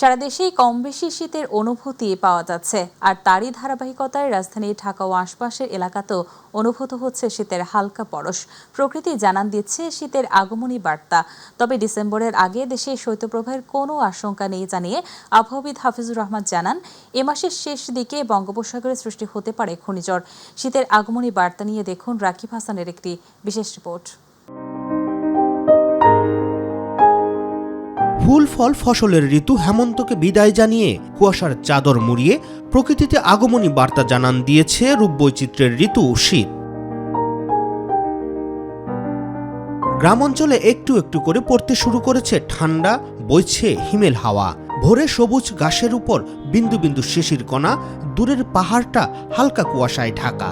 সারা দেশেই কম বেশি শীতের অনুভূতি পাওয়া যাচ্ছে, আর তারই ধারাবাহিকতায় রাজধানী ঢাকা ও আশপাশের এলাকাতেও অনুভূত হচ্ছে শীতের হালকা পরশ। প্রকৃতি জানান দিচ্ছে শীতের আগমনী বার্তা। তবে ডিসেম্বরের আগে দেশে শৈত্যপ্রবাহের কোনো আশঙ্কা নেই জানিয়ে আবহাওয়াবিদ হাফিজুর রহমান জানান, এ মাসের শেষ দিকে বঙ্গোপসাগরে সৃষ্টি হতে পারে ঘূর্ণিঝড়। শীতের আগমনী বার্তা নিয়ে দেখুন রাকিব হাসানের একটি বিশেষ রিপোর্ট। ফুল ফল ফসলের ঋতু হেমন্তকে বিদায় জানিয়ে কুয়াশার চাদর মুড়িয়ে প্রকৃতিতে আগমনী বার্তা জানান দিয়েছে রূপবৈচিত্র্যের ঋতু শীত। গ্রাম অঞ্চলে একটু একটু করে পড়তে শুরু করেছে ঠান্ডা, বইছে হিমেল হাওয়া। ভোরে সবুজ ঘাসের উপর বিন্দু বিন্দু শিশির কণা, দূরের পাহাড়টা হালকা কুয়াশায় ঢাকা।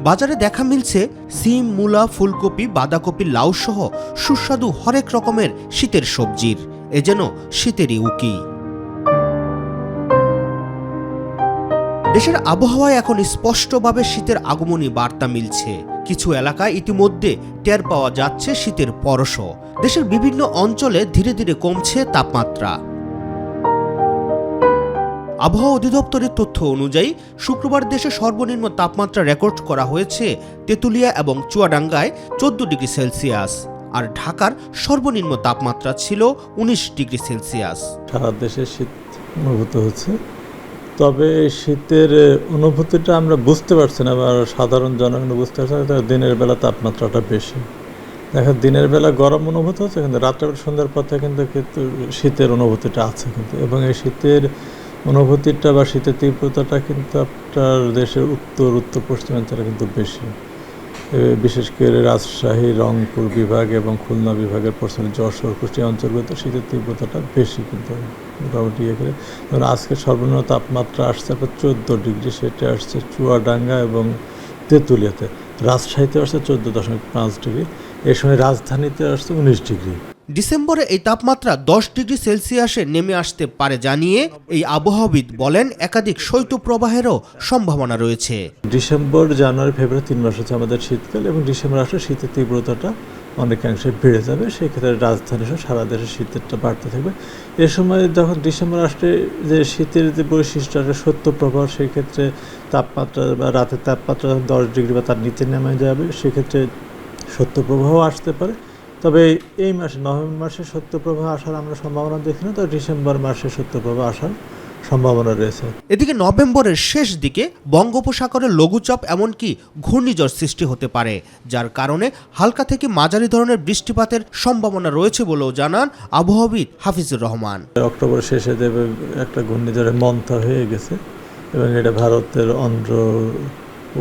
বাজারে দেখা মিলছে সিম, মূলা, ফুলকপি, বাঁধাকপি, লাউ সহ সুস্বাদু হরেক রকমের শীতের সবজির। এ যেন শীতেরই উকি। দেশের আবহাওয়ায় এখন স্পষ্টভাবে শীতের আগমনী বার্তা মিলছে। কিছু এলাকায় ইতিমধ্যে টের পাওয়া যাচ্ছে শীতের পরশও। দেশের বিভিন্ন অঞ্চলে ধীরে ধীরে কমছে তাপমাত্রা। আবহাওয়া অধিদপ্তরের তথ্য অনুযায়ী শুক্রবার দেশে সর্বনিম্ন তাপমাত্রা রেকর্ড করা হয়েছে তেঁতুলিয়া এবং চুয়াডাঙ্গায় 14 ডিগ্রি সেলসিয়াস, আর ঢাকার সর্বনিম্ন তাপমাত্রা ছিল 19 ডিগ্রি সেলসিয়াস। সারা দেশে শীত অনুভূত হচ্ছে, তবে শীতের অনুভূতিটা আমরা বুঝতে পারছি না, বা সাধারণ জনগণ বুঝতে পারছে না। দিনের বেলা তাপমাত্রাটা বেশি দেখেন, দিনের বেলা গরম অনুভূত হচ্ছে, কিন্তু রাত্রেবেলা সন্ধ্যার পথে কিন্তু শীতের অনুভূতিটা আছে কিন্তু। এবং এই শীতের অনুভূতিটা বা শীতের তীব্রতাটা কিন্তু আপনার দেশের উত্তর পশ্চিমাঞ্চলে কিন্তু বেশি। বিশেষ করে রাজশাহী, রংপুর বিভাগ এবং খুলনা বিভাগের পশ্চিম যশোর, কুষ্টিয়া অঞ্চলগুলোতে শীতের তীব্রতাটা বেশি কিন্তু মোটামুটি ইয়ে করে। যেমন আজকে সর্বনিম্ন তাপমাত্রা আসছে আপনার 14 ডিগ্রি, সেটা আসছে চুয়াডাঙ্গা এবং তেঁতুলিয়াতে। রাজশাহীতে আসছে 14.5 ডিগ্রি, এ সময় রাজধানীতে আসছে 19 ডিগ্রি। ডিসেম্বরে এই তাপমাত্রা 10 ডিগ্রি সেলসিয়াসে নেমে আসতে পারে জানিয়ে এই আবহাওয়াবিদ বলেন, একাধিক শৈত্যপ্রবাহেরও সম্ভাবনা রয়েছে। ডিসেম্বর, জানুয়ারি, ফেব্রুয়ারি 3 মাস হচ্ছে আমাদের শীতকাল, এবং ডিসেম্বর আসলে শীতের তীব্রতাটা অনেকাংশে বেড়ে যাবে। সেই ক্ষেত্রে রাজধানী সহ সারা দেশে শীতেরটা বাড়তে থাকবে। এ সময় যখন ডিসেম্বর আসলে যে শীতের যে বৈশিষ্ট্য একটা শৈত্যপ্রবাহ, সেই ক্ষেত্রে তাপমাত্রা বা রাতের তাপমাত্রা 10 ডিগ্রি বা তার নিচে নেমে যাবে, সেক্ষেত্রে শৈত্যপ্রবাহ আসতে পারে। তবে এই মাসে নভেম্বর মাসে শৈত্যপ্রবাহ আসার আমরা সম্ভাবনা দেখি না, তো ডিসেম্বর মাসে শৈত্যপ্রবাহ আসার সম্ভাবনা রয়েছে। এদিকে নভেম্বরের শেষ দিকে বঙ্গোপসাগরে লঘুচাপ এমনকি ঘূর্ণিঝড় সৃষ্টি হতে পারে, যার কারণে হালকা থেকে মাঝারি ধরনের বৃষ্টিপাতের সম্ভাবনা রয়েছে বলেও জানান আবহাওয়াবিদ হাফিজুর রহমান। অক্টোবর শেষে দেবে একটা ঘূর্ণিঝড়ে মন্থা হয়ে গেছে, এবং এটা ভারতের অন্ধ্র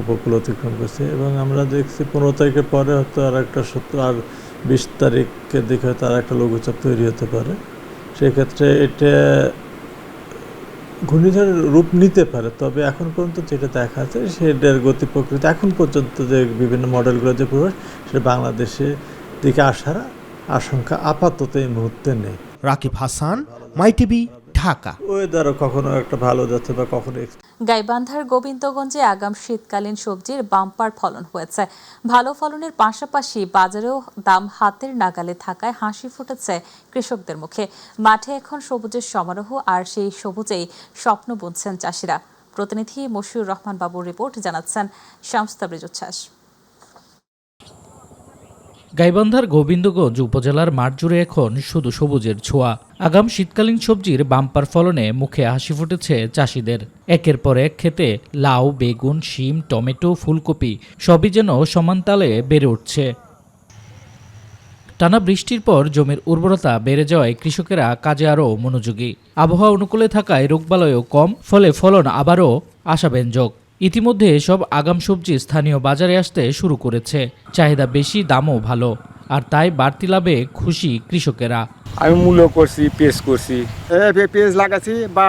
উপকূল অতিক্রম করছে, এবং আমরা দেখছি 15 তারিখের পরে হয়তো আর একটা আর 20 তারিখের দিকে হয়তো আর একটা লঘুচাপ তৈরি হতে পারে। সেক্ষেত্রে এটা ঘূর্ণিঝড়ের রূপ নিতে পারে। তবে এখন পর্যন্ত যেটা দেখা যাচ্ছে সেটার গতি প্রকৃতি এখন পর্যন্ত যে বিভিন্ন মডেলগুলো যে পূর্বাভাস, সেটা বাংলাদেশের দিকে আসার আশঙ্কা আপাতত এই মুহূর্তে নেই। রাকিব হাসান, মাই টিভি, ঢাকা। ওয়েদারও কখনো একটা ভালো যাচ্ছে বা কখনো। গাইবান্ধার গোবিন্দগঞ্জে আগাম শীতকালীন সবজির বাম্পার ফলন হয়েছে। ভালো ফলনের পাশাপাশি বাজারেও দাম হাতের নাগালে থাকায় হাসি ফুটেছে কৃষকদের মুখে। মাঠে এখন সবুজের সমারোহ, আর সেই সবুজেই স্বপ্ন বুনছেন চাষিরা। প্রতিনিধি মশিউর রহমান বাবুর রিপোর্ট, জানাচ্ছেন শামস তাবরিজ উচ্ছ্বাস। গাইবান্ধার গোবিন্দগঞ্জ উপজেলার মাঠ জুড়ে এখন শুধু সবুজের ছোঁয়া। আগাম শীতকালীন সবজির বাম্পার ফলনে মুখে হাসি ফুটেছে চাষিদের। একের পর এক ক্ষেতে লাউ, বেগুন, শিম, টমেটো, ফুলকপি সবই যেন সমানতালে বেড়ে উঠছে। টানা বৃষ্টির পর জমির উর্বরতা বেড়ে যাওয়ায় কৃষকেরা কাজে আরও মনোযোগী। আবহাওয়া অনুকূলে থাকায় রোগবালয়ও কম, ফলে ফলন আবারও আশাব্যঞ্জক। ইতিমধ্যে এসব আগাম সবজি স্থানীয় বাজারে আসতে শুরু করেছে। চাহিদা বেশি, দামও ভালো, আর তাই বাড়তি লাভে খুশি কৃষকেরা। আমি মূলো করছি, পেঁয়াজ করছি, পেঁয়াজ লাগাচ্ছি বা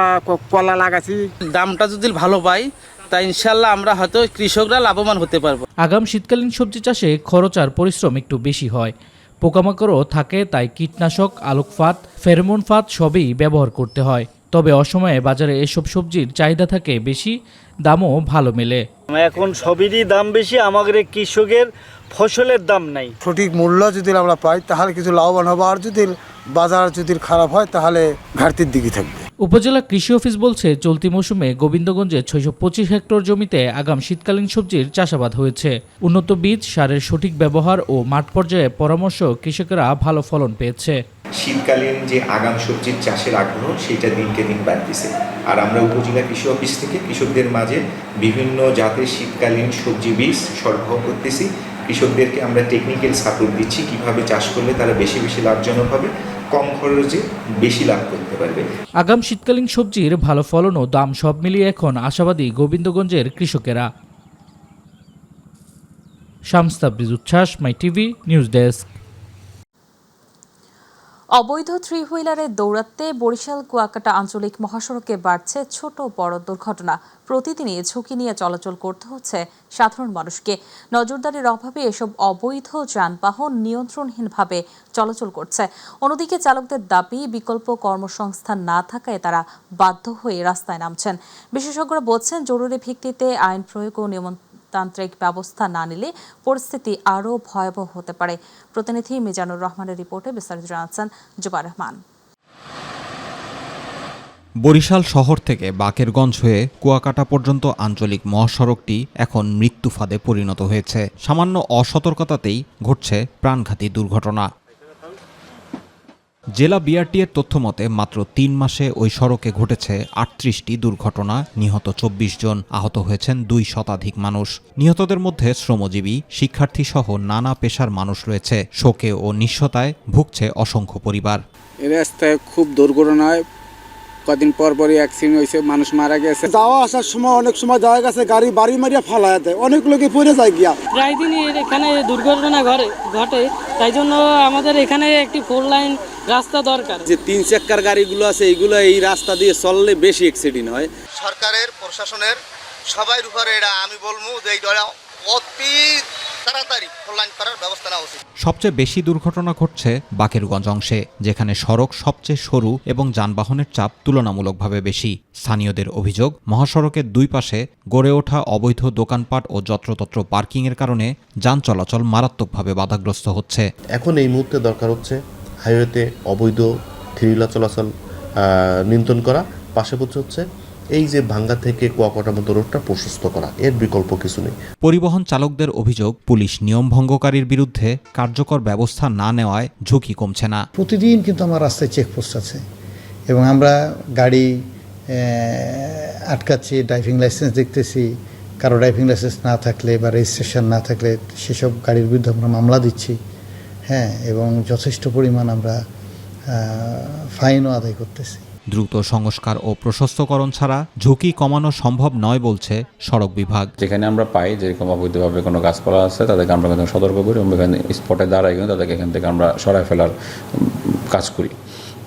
কলা লাগাচ্ছি। দামটা যদি ভালো পাই তাই ইনশাল্লাহ আমরা হয়তো কৃষকরা লাভবান হতে পারবো। আগাম শীতকালীন সবজি চাষে খরচ আর পরিশ্রম একটু বেশি হয়। পোকামাকড়ও থাকে, তাই কীটনাশক, আলোকফাত, ফেরোমন ফাঁদ সবই ব্যবহার করতে হয়। তবে অসময়ে বাজারে এসব সবজির চাহিদা থাকে বেশি, দামও ভালো মেলে। এখন সবেরই দাম বেশি, আমাদের কৃষকের ফসলের দাম নাই। সঠিক মূল্য যদি আমরা পাই তাহলে কিছু লাভবান হবো, আর যদি বাজার যদি খারাপ হয় তাহলে ঘাটতির দিকে থাকবে। উপজেলা কৃষি অফিস বলছে, চলতি মৌসুমে গোবিন্দগঞ্জে 625 হেক্টর জমিতে আগাম শীতকালীন সবজির চাষাবাদ হয়েছে। উন্নত বীজ, সারের সঠিক ব্যবহার ও মাঠ পর্যায়ে পরামর্শ কৃষকেরা ভালো ফলন পেয়েছে। শীতকালীন যে আগাম সবজির চাষের আগ্রহ সেটা দিনকে দিন বাড়তেছে। আর আমরা উপজেলা কৃষি অফিস থেকে কৃষকদের মাঝে বিভিন্ন জাতের শীতকালীন সবজি বীজ সরবরাহ করতেছি। কৃষকদেরকে আমরা টেকনিক্যাল সাপোর্ট দিচ্ছি, কিভাবে চাষ করলে তারা বেশি বেশি লাভজনক হবে, কম খরচে বেশি লাভ করতে পারবে। আগাম শীতকালীন সবজির ভালো ফলন ও দাম সব মিলিয়ে এখন আশাবাদী গোবিন্দগঞ্জের কৃষকেরা। শামস তাবরিজ উচ্ছ্বাস, মাই টিভি নিউজ ডেস্ক। অবৈধ থ্রি হুইলারে দৌড়াতে বরিশাল কুয়াকাটা আঞ্চলিক মহাসড়কে বাড়ছে ছোট বড় দুর্ঘটনা। প্রতিদিনই ঝুঁকি নিয়ে চলাচল করতে হচ্ছে সাধারণ মানুষকে। নজরদারির অভাবে এসব অবৈধ যানবাহন নিয়ন্ত্রণহীনভাবে চলাচল করছে। অন্যদিকে চালকদের দাবি, বিকল্প কর্মসংস্থান না থাকায় তারা বাধ্য হয়ে রাস্তায় নামছেন। বিশেষজ্ঞরা বলছেন, জরুরি ভিত্তিতে আইন প্রয়োগ ও নিয়মতান্ত্রিক ব্যবস্থা না নিলে পরিস্থিতি আরও ভয়াবহ হতে পারে। প্রতিনিধি মিজানুর রহমানের রিপোর্টে বিস্তারিত জানাচ্ছেন জুবার রহমান। বরিশাল শহর থেকে বাকেরগঞ্জ হয়ে কুয়াকাটা পর্যন্ত আঞ্চলিক মহাসড়কটি এখন মৃত্যু ফাঁদে পরিণত হয়েছে। সামান্য অসতর্কতাতেই ঘটছে প্রাণঘাতী দুর্ঘটনা। জেলা বিআরটিএর তথ্য মতে মাত্র 3 মাসে ওই সড়কে ঘটেছে 38টি দুর্ঘটনা, নিহত 24 জন, আহত হয়েছেন 2 শতাধিক মানুষ। নিহতদের মধ্যে শ্রমজীবী, শিক্ষার্থী সহ নানা পেশার মানুষ রয়েছে। শোকে ও নিঃস্বতায় ভুগছে অসংখ্য পরিবার। এই রাস্তায় খুব দুর্ঘটনায় কদিন পর পরই অ্যাক্সিডেন্ট হয়েছে, মানুষ মারা গেছে। যাওয়া আসার সময় অনেক সময় দেখা গেছে গাড়ি বাড়ি মারিয়া ফালায় দেয়, অনেক লোকে পড়ে যায় গিয়া। প্রায় দিনই এখানে দুর্ঘটনা ঘটে, তাই জন্য আমাদের এখানে একটি 4 লাইন রাস্তা দরকার। যে 3 চাক্কার গাড়িগুলো আছে এইগুলো এই রাস্তা দিয়ে চললে বেশি অ্যাক্সিডেন্ট হয়। সরকারের, প্রশাসনের সবাই উপরে এটা আমি বলবো যে এই অতি তাড়াতাড়ি 4 লাইন করার ব্যবস্থা নেওয়া উচিত। সবচেয়ে বেশি দুর্ঘটনা ঘটছে বাকেরগঞ্জ অংশে, যেখানে সড়ক সবচেয়ে সরু এবং যানবাহনের চাপ তুলনামূলকভাবে বেশি। স্থানীয়দের অভিযোগ, মহাসড়কের 2 পাশে গড়ে ওঠা অবৈধ দোকানপাট ও যত্রতত্র পার্কিংয়ের কারণে যান চলাচল মারাত্মকভাবে বাধাগ্রস্ত হচ্ছে। এখন এই মুহূর্তে দরকার হচ্ছে হাইওয়েতে অবৈধ থ্রি হুইলার চলাচল নিয়ন্ত্রণ করা, পাশাপাশি হচ্ছে এই যে ভাঙ্গা থেকে কুয়াকাটার মতো রোডটা প্রশস্ত করা, এর বিকল্প কিছু নেই। পরিবহন চালকদের অভিযোগ, পুলিশ নিয়ম ভঙ্গকারীর বিরুদ্ধে কার্যকর ব্যবস্থা না নেওয়ায় ঝুঁকি কমছে না। প্রতিদিন কিন্তু আমার রাস্তায় চেকপোস্ট আছে এবং আমরা গাড়ি আটকাচ্ছি, ড্রাইভিং লাইসেন্স দেখতেছি। কারো ড্রাইভিং লাইসেন্স না থাকলে বা রেজিস্ট্রেশন না থাকলে সেসব গাড়ির বিরুদ্ধে আমরা মামলা দিচ্ছি, হ্যাঁ, এবং যথেষ্ট পরিমাণ আমরা ফাইনও আদায় করতেছি। দ্রুত সংস্কার ও প্রশস্তকরণ ছাড়া ঝুঁকি কমানো সম্ভব নয় বলছে সড়ক বিভাগ। যেখানে আমরা পাই যেরকম অবৈধভাবে কোনো গাছপালা আছে তাদেরকে আমরা কিন্তু সতর্ক করি এবং এখানে স্পটে দাঁড়াই কিন্তু তাদেরকে এখান থেকে আমরা সরাই ফেলার কাজ করি।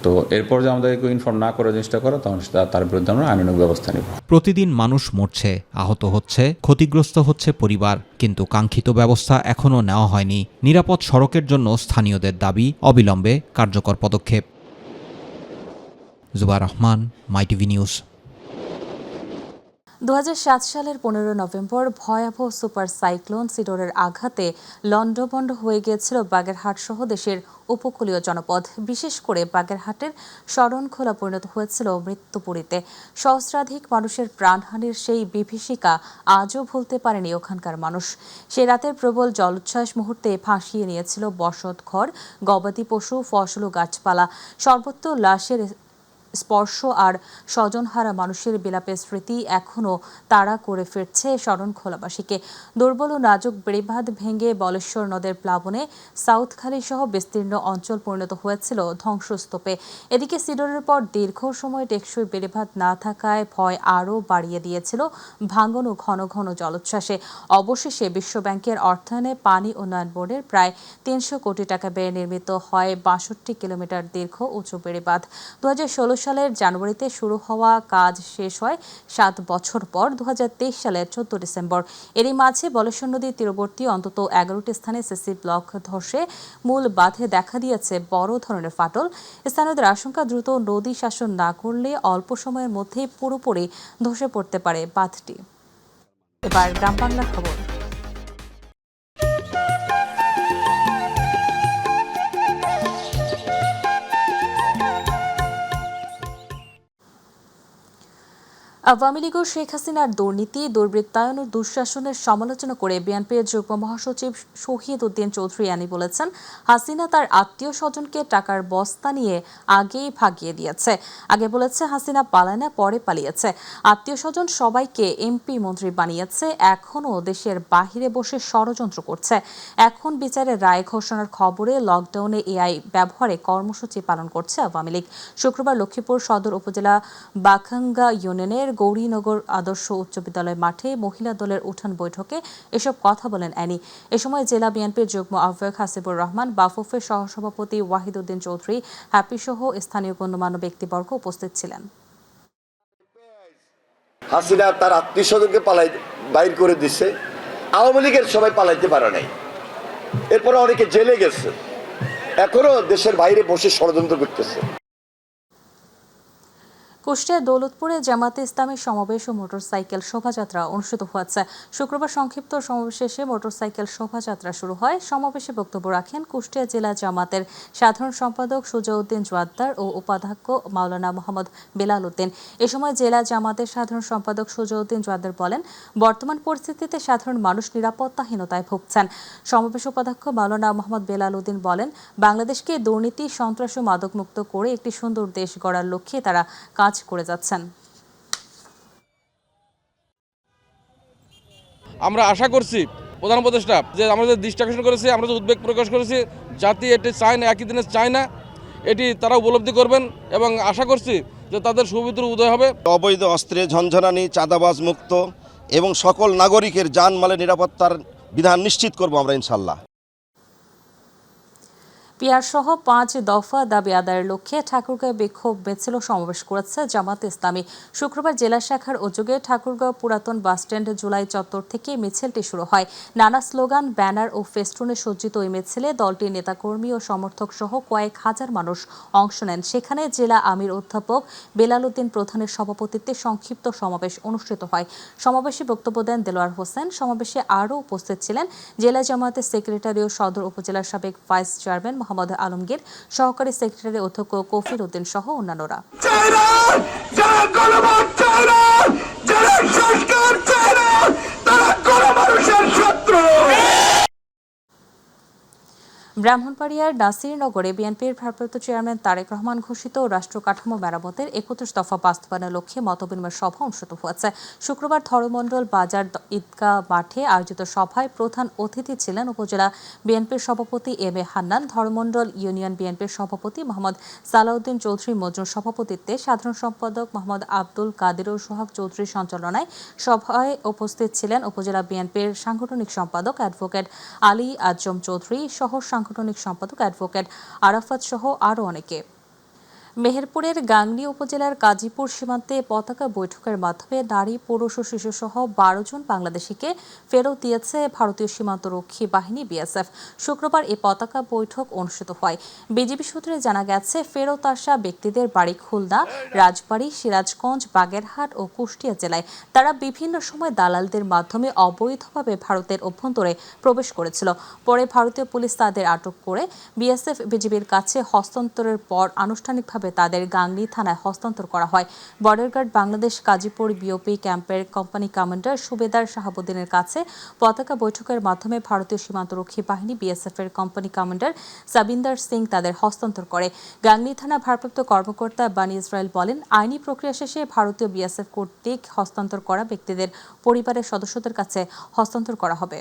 তো এরপর যে আমাদেরকে ইনফর্ম না করে চেষ্টা করে তখন তার বিরুদ্ধে আমরা আইনানুগ ব্যবস্থা নেব। প্রতিদিন মানুষ মরছে, আহত হচ্ছে, ক্ষতিগ্রস্ত হচ্ছে পরিবার, কিন্তু কাঙ্ক্ষিত ব্যবস্থা এখনও নেওয়া হয়নি। নিরাপদ সড়কের জন্য স্থানীয়দের দাবি, অবিলম্বে কার্যকর পদক্ষেপ। জুবার রহমান, মাই টিভি নিউজ। 2007 সালের 15 নভেম্বর ভয়াবহ সুপার সাইক্লোন সিডরের আঘাতে লন্ডভন্ড হয়ে গিয়েছিল বাগেরহাট সহ দেশের উপকূলীয় জনপদ। বিশেষ করে বাগেরহাটের শরণখোলা পরিণত হয়েছিল মৃত্যুপুরীতে। সহস্রাধিক মানুষের প্রাণহানির সেই বিভীষিকা আজও ভুলতে পারেনি ওখানকার মানুষ। সেই রাতের প্রবল জলোচ্ছ্বাস মুহূর্তে ভাসিয়ে নিয়েছিল বসত ঘর, গবাদি পশু, ফসল ও গাছপালা। সর্বত্র লাশের স্পর্শ আর স্বজনহারা মানুষের বিলাপের স্মৃতি এখনও তাড়া করে ফিরছে শরণখোলাবাসীকে। দুর্বল ও নাজুক বেড়িবাঁধ ভেঙে বলেশ্বর নদের প্লাবনে সাউথখালী সহ বিস্তীর্ণ অঞ্চল পরিণত হয়েছিল ধ্বংসস্তূপে। এদিকে সিডরের পর দীর্ঘ সময় টেকসই বেড়িবাঁধ না থাকায় ভয় আরও বাড়িয়ে দিয়েছিল ভাঙন ও ঘন ঘন জলোচ্ছ্বাসে। অবশেষে বিশ্বব্যাংকের অর্থায়নে পানি উন্নয়ন বোর্ডের প্রায় 300 কোটি টাকা ব্যয়ে নির্মিত হয় 62 কিলোমিটার দীর্ঘ উঁচু বেড়িবাঁধ। 2016 সালের জানুয়ারিতে শুরু হওয়া কাজ শেষ হয় 7 বছর পর 2023 সালের 14 ডিসেম্বর। এরই মাঝে বলেশ্বর নদীর তীরবর্তী অন্তত 11টি স্থানে সিসি ব্লক ধসে মূল বাঁধে দেখা দিয়েছে বড় ধরনের ফাটল। স্থানীয়দের আশঙ্কা, দ্রুত নদী শাসন না করলে অল্প সময়ের মধ্যেই পুরোপুরি ধসে পড়তে পারে বাঁধটি। এবার গ্রাম বাংলার খবর। আওয়ামী লীগ ও শেখ হাসিনার দুর্নীতি, দুর্বৃত্তায়ন ও দুঃশাসনের সমালোচনা করে বিএনপির যুগ্ম মহাসচিব শহীদ উদ্দিন চৌধুরী আনী বলেছেন, হাসিনা তার আত্মীয় স্বজনকে টাকার বস্তা নিয়ে আগেই ভাগিয়ে দিয়েছে। আগে বলেছে হাসিনা পালায় না, পরে পালিয়েছে। আত্মীয় স্বজন সবাইকে এমপি মন্ত্রী বানিয়েছে, এখনও দেশের বাহিরে বসে ষড়যন্ত্র করছে। এখন বিচারের রায় ঘোষণার খবরে লকডাউনে এআই ব্যবহারে কর্মসূচি পালন করছে আওয়ামী লীগ। শুক্রবার লক্ষ্মীপুর সদর উপজেলা বাখাঙ্গা ইউনিয়নের গৌরীনগর আদর্শ উচ্চ বিদ্যালয় মাঠে মহিলা দলের উঠান বৈঠকে এসব কথা বলেন অ্যানি। এ সময় জেলা বিএনপির যুগ্ম আহ্বায়ক হাসিবুর রহমান, বাফুফের সহসভাপতি ওয়াহিদ উদ্দিন চৌধুরী, হ্যাপি সহ স্থানীয় গণ্যমান্য ব্যক্তিবর্গ উপস্থিত ছিলেন। হাসিনা তার আত্মীয় স্বজনকে বাইর করে দিচ্ছে, আওয়ামী লীগের সবাই পালাইতে পারে নাই, এরপরে অনেকে জেলে গেছে, এখনো দেশের বাইরে বসে ষড়যন্ত্র করতেছে। কুষ্টিয়ার দৌলতপুরে জামাতে ইসলামী সমাবেশ ও মোটরসাইকেল শোভাযাত্রা অনুষ্ঠিত হয়েছে। শুক্রবার সংক্ষিপ্ত সমাবেশ শেষে মোটরসাইকেল শোভাযাত্রা শুরু হয়। সমাবেশে বক্তব্য রাখেন কুষ্টিয়া জেলা জামাতের সাধারণ সম্পাদক সুজাউদ্দিন জোয়াদ্দার ও উপাধ্যক্ষ মাওলানা মোহাম্মদ বেলাল উদ্দিন। এ সময় জেলা জামাতের সাধারণ সম্পাদক সুজাউদ্দিন জোয়াদ্দার বলেন, বর্তমান পরিস্থিতিতে সাধারণ মানুষ নিরাপত্তাহীনতায় ভুগছেন। সমাবেশ উপাধ্যক্ষ মাওলানা মোহাম্মদ বেলাল উদ্দিন বলেন, বাংলাদেশকে দুর্নীতি, সন্ত্রাস ও মাদকমুক্ত করে একটি সুন্দর দেশ গড়ার লক্ষ্যে তারা কাজ করে যাচ্ছেন। আমরা আশা করছি প্রধান উপদেষ্টা যে আমাদের দৃষ্টি আকর্ষণ করেছে, আমরা যে উদ্বেগ প্রকাশ করেছি, জাতি এটি চায় না, একই দিনে চায় না, এটি তারা উপলব্ধি করবেন এবং আশা করছি যে তাদের সুবিধা উদয় হবে। অবৈধ অস্ত্রে ঝনঝনানি, চাঁদাবাজ মুক্ত এবং সকল নাগরিকের জানমালের নিরাপত্তার বিধান নিশ্চিত করব আমরা ইনশাল্লাহ। পিয়ার সহ 5 দফা দাবি আদায়ের লক্ষ্যে ঠাকুরগাঁও বিক্ষোভ মিছিল সমাবেশ করেছে জামাত ইসলামী। শুক্রবার জেলা শাখার উদ্যোগে ঠাকুরগাঁও পুরাতন বাসস্ট্যান্ড জুলাই চত্বর থেকে মিছিলটি শুরু হয়। নানা স্লোগান, ব্যানার ও ফেস্টুনে সজ্জিত ওই মিছিলে দলটির নেতাকর্মী ও সমর্থক সহ কয়েক হাজার মানুষ অংশ নেন। সেখানে জেলা আমির অধ্যাপক বেলাল উদ্দিন প্রধানের সভাপতিত্বে সংক্ষিপ্ত সমাবেশ অনুষ্ঠিত হয়। সমাবেশে বক্তব্য দেন দেলোয়ার হোসেন। সমাবেশে আরও উপস্থিত ছিলেন জেলা জামাতের সেক্রেটারি ও সদর উপজেলার সাবেক ভাইস চেয়ারম্যান মোহাম্মদ আলমগীর, সহকারী সেক্রেটারি অধ্যক্ষ কফির উদ্দিন সহ অন্যান্যরা। ব্রাহ্মণবাড়িয়ার নাসিরনগরে বিএনপির ভারপ্রাপ্ত চেয়ারম্যান তারেক রহমান ঘোষিত রাষ্ট্র কাঠামো মেরামতের 31 দফা বাস্তবায়নের লক্ষ্যে মতবিনিময় সভা অনুষ্ঠিত হয়েছে। শুক্রবার ধর্মমণ্ডল বাজার ঈদগাহ মাঠে আয়োজিত সভায় প্রধান অতিথি ছিলেন উপজেলা বিএনপির সভাপতি এম এ হান্নান, ধর্মমণ্ডল ইউনিয়ন বিএনপির সভাপতি মোহাম্মদ সালাউদ্দিন চৌধুরী মজনুর সভাপতিত্বে সাধারণ সম্পাদক মোহাম্মদ আব্দুল কাদের সোহাগ চৌধুরীর সঞ্চালনায় সভায় উপস্থিত ছিলেন উপজেলা বিএনপির সাংগঠনিক সম্পাদক অ্যাডভোকেট আলী আজম চৌধুরী সহ সাংগঠনিক সম্পাদক অ্যাডভোকেট আরাফাত সহ আরও অনেকে। মেহেরপুরের গাংনী উপজেলার কাজীপুর সীমান্তে পতাকা বৈঠকের মাধ্যমে নারী, পুরুষ ও শিশুসহ 12 জন বাংলাদেশিকে ফেরত দিয়েছে ভারতীয় সীমান্তরক্ষী বাহিনী বিএসএফ। শুক্রবার এই পতাকা বৈঠক অনুষ্ঠিত হয়। বিজিবি সূত্রে জানা গেছে, ফেরত আসা ব্যক্তিদের বাড়ি খুলনা, রাজবাড়ী, সিরাজগঞ্জ, বাগেরহাট ও কুষ্টিয়া জেলায়। তারা বিভিন্ন সময় দালালদের মাধ্যমে অবৈধভাবে ভারতের অভ্যন্তরে প্রবেশ করেছিল। পরে ভারতীয় পুলিশ তাদের আটক করে বিএসএফ বিজিবির কাছে হস্তান্তরের পর আনুষ্ঠানিকভাবে তাদের গাংনী থানায় হস্তান্তর করা হয়। Border guard Bangladesh Kazipur BOP ক্যাম্পের কোম্পানি কমান্ডার সুবেদার শাহাবুদ্দিনের কাছে পতাকা বৈঠকের মাধ্যমে ভারতীয় সীমান্তরক্ষী বাহিনী বিএসএফ এর কোম্পানি কমান্ডার সাবিন্দার সিং তাদের হস্তান্তর করে। গাংনী থানা ভারপ্রাপ্ত কর্মকর্তা বানি ইসরায়েল বলেন, আইনি প্রক্রিয়া শেষে ভারতীয় বিএসএফ কর্তৃক হস্তান্তর করা ব্যক্তিদের পরিবারের সদস্যদের কাছে হস্তান্তর করা হবে।